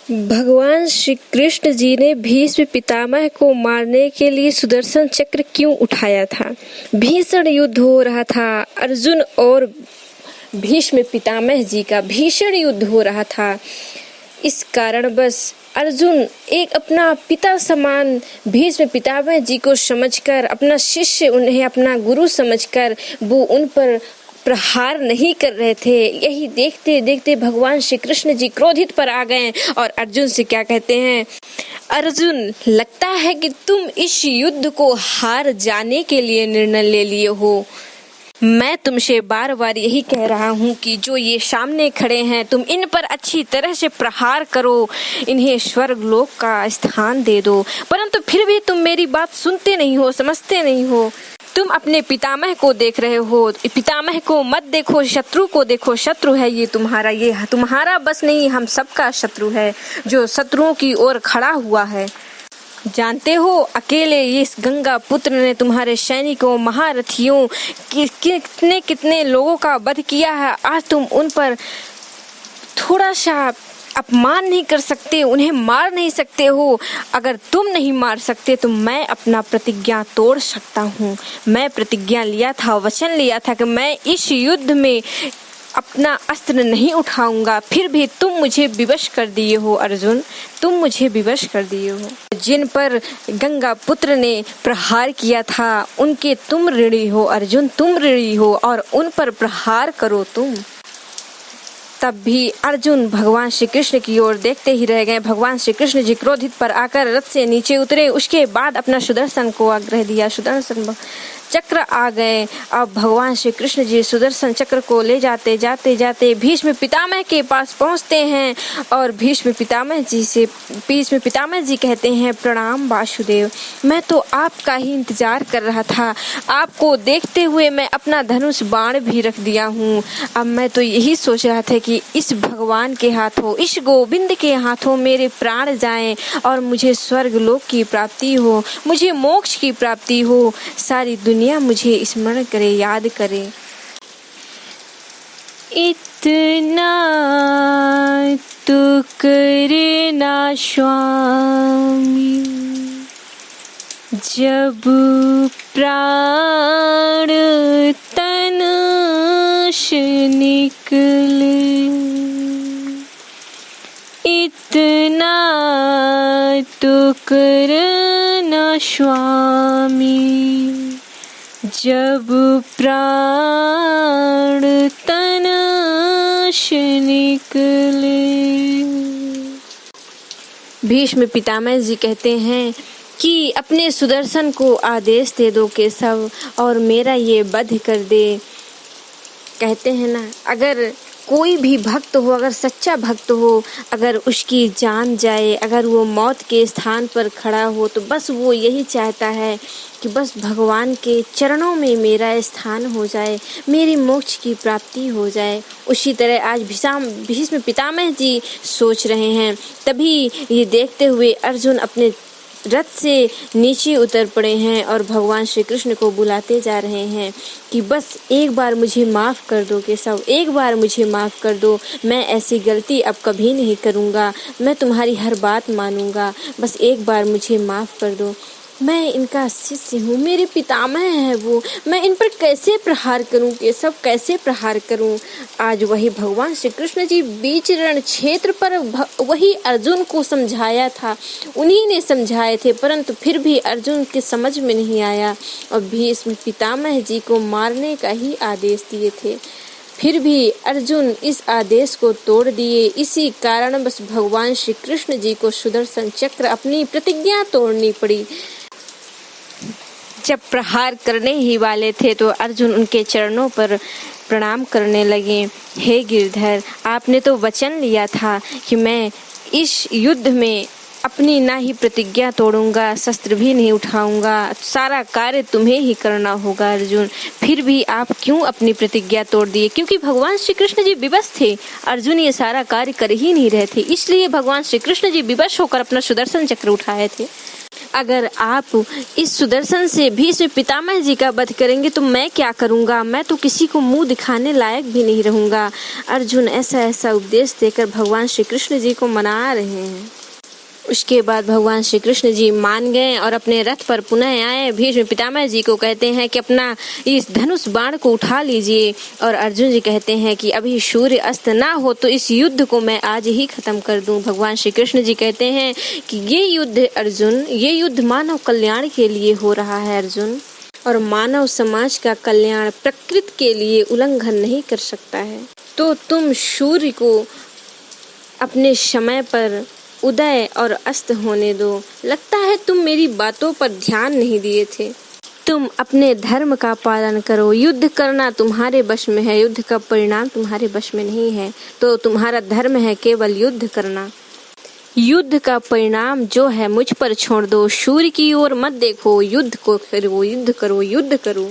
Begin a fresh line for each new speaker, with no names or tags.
भगवान श्री कृष्ण जी ने भीष्म पितामह को मारने के लिए सुदर्शन चक्र क्यों उठाया था? भीषण युद्ध हो रहा था। अर्जुन और भीष्म पितामह जी का भीषण युद्ध हो रहा था। इस कारण बस अर्जुन एक अपना पिता समान भीष्म पितामह जी को समझकर, अपना शिष्य, उन्हें अपना गुरु समझकर वो उन पर प्रहार नहीं कर रहे थे। यही देखते देखते भगवान श्री कृष्ण जी क्रोधित पर आ गए और अर्जुन से क्या कहते हैं? अर्जुन, लगता है कि तुम इस युद्ध को हार जाने के लिए निर्णय ले लिए हो। मैं तुमसे बार बार यही कह रहा हूँ कि जो ये सामने खड़े हैं, तुम इन पर अच्छी तरह से प्रहार करो, इन्हें स्वर्ग लोक का स्थान दे दो, परंतु फिर भी तुम मेरी बात सुनते नहीं हो, समझते नहीं हो। तुम अपने पितामह को देख रहे हो, पितामह को मत देखो, शत्रु को देखो। शत्रु है ये तुम्हारा बस नहीं, हम सबका शत्रु है जो शत्रुओं की ओर खड़ा हुआ है। जानते हो, अकेले इस गंगा पुत्र ने तुम्हारे सैनिकों, महारथियों, कितने लोगों का वध किया है। आज तुम उन पर थोड़ा सा अपमान नहीं कर सकते, उन्हें मार नहीं सकते हो। अगर तुम नहीं मार सकते तो मैं अपना प्रतिज्ञा तोड़ सकता हूँ। मैं प्रतिज्ञा लिया था, वचन लिया था कि मैं इस युद्ध में अपना अस्त्र नहीं उठाऊंगा। फिर भी तुम मुझे विवश कर दिए हो अर्जुन, तुम मुझे विवश कर दिए हो। जिन पर गंगा पुत्र ने प्रहार किया था उनके तुम ऋणी हो अर्जुन, तुम ऋणी हो और उन पर प्रहार करो तुम। तब भी अर्जुन भगवान श्री कृष्ण की ओर देखते ही रह गए। भगवान श्री कृष्ण जी क्रोधित पर आकर रथ से नीचे उतरे। उसके बाद अपना सुदर्शन को आग्रह दिया। सुदर्शन चक्र आ गए। अब भगवान श्री कृष्ण जी सुदर्शन चक्र को ले जाते जाते भीष्म पितामह के पास पहुंचते हैं और भीष्म पितामह जी कहते हैं, प्रणाम वासुदेव, मैं तो आपका ही इंतजार कर रहा था। आपको देखते हुए मैं अपना धनुष बाण भी रख दिया हूँ। अब मैं तो यही सोच रहा था कि इस भगवान के हाथों, इस गोविंद के हाथों मेरे प्राण जाएं और मुझे स्वर्ग लोक की प्राप्ति हो, मुझे मोक्ष की प्राप्ति हो, सारी दुनिया मुझे स्मरण करे, याद करे। इतना तो करना स्वामी, जब प्राण तन से निकले, इतना तो करना स्वामी, जब प्राण तन से निकले। भीष्म पितामह जी कहते हैं कि अपने सुदर्शन को आदेश दे दो केशव और मेरा ये वध कर दे। कहते हैं ना, अगर कोई भी भक्त हो, अगर सच्चा भक्त हो, अगर उसकी जान जाए, अगर वो मौत के स्थान पर खड़ा हो, तो बस वो यही चाहता है कि बस भगवान के चरणों में मेरा स्थान हो जाए, मेरी मोक्ष की प्राप्ति हो जाए। उसी तरह आज भीष्म पितामह जी सोच रहे हैं। तभी ये देखते हुए अर्जुन अपने रथ से नीचे उतर पड़े हैं और भगवान श्री कृष्ण को बुलाते जा रहे हैं कि बस एक बार मुझे माफ़ कर दो केशव, एक बार मुझे माफ़ कर दो, मैं ऐसी गलती अब कभी नहीं करूँगा, मैं तुम्हारी हर बात मानूंगा, बस एक बार मुझे माफ़ कर दो। मैं इनका शिष्य हूँ, मेरे पितामह है वो, मैं इन पर कैसे प्रहार करूँ केशव, कैसे प्रहार करूँ। आज वही भगवान श्री कृष्ण जी बीच रण क्षेत्र पर वही अर्जुन को समझाया था, उन्हीं ने समझाए थे, परंतु फिर भी अर्जुन के समझ में नहीं आया और भीष्म पितामह जी को मारने का ही आदेश दिए थे। फिर भी अर्जुन इस आदेश को तोड़ दिए। इसी कारण बस भगवान श्री कृष्ण जी को सुदर्शन चक्र अपनी प्रतिज्ञा तोड़नी पड़ी। जब प्रहार करने ही वाले थे तो अर्जुन उनके चरणों पर प्रणाम करने लगे। हे गिरधर, आपने तो वचन लिया था कि मैं इस युद्ध में अपनी ना ही प्रतिज्ञा तोड़ूंगा, शस्त्र भी नहीं उठाऊंगा, सारा कार्य तुम्हें ही करना होगा अर्जुन। फिर भी आप क्यों अपनी प्रतिज्ञा तोड़ दिए? क्योंकि भगवान श्री कृष्ण जी विवश थे, अर्जुन ये सारा कार्य कर ही नहीं रहे थे, इसलिए भगवान श्री कृष्ण जी विवश होकर अपना सुदर्शन चक्र उठाए थे। अगर आप इस सुदर्शन से भीष्म पितामह जी का वध करेंगे तो मैं क्या करूँगा, मैं तो किसी को मुंह दिखाने लायक भी नहीं रहूँगा। अर्जुन ऐसा ऐसा उपदेश देकर भगवान श्री कृष्ण जी को मना रहे हैं। उसके बाद भगवान श्री कृष्ण जी मान गए और अपने रथ पर पुनः आए। भीष्म पितामह जी को कहते हैं कि अपना इस धनुष बाण को उठा लीजिए, और अर्जुन जी कहते हैं कि अभी सूर्य अस्त ना हो तो इस युद्ध को मैं आज ही खत्म कर दूं। भगवान श्री कृष्ण जी कहते हैं कि ये युद्ध अर्जुन, ये युद्ध मानव कल्याण के लिए हो रहा है अर्जुन, और मानव समाज का कल्याण प्रकृति के लिए उल्लंघन नहीं कर सकता है। तो तुम सूर्य को अपने समय पर उदय और अस्त होने दो। लगता है तुम मेरी बातों पर ध्यान नहीं दिए थे। तुम अपने धर्म का पालन करो। युद्ध करना तुम्हारे वश में है, युद्ध का परिणाम तुम्हारे वश में नहीं है। तो तुम्हारा धर्म है केवल युद्ध करना। युद्ध का परिणाम जो है मुझ पर छोड़ दो। सूर्य की ओर मत देखो, युद्ध को करो, युद्ध करो, युद्ध करो।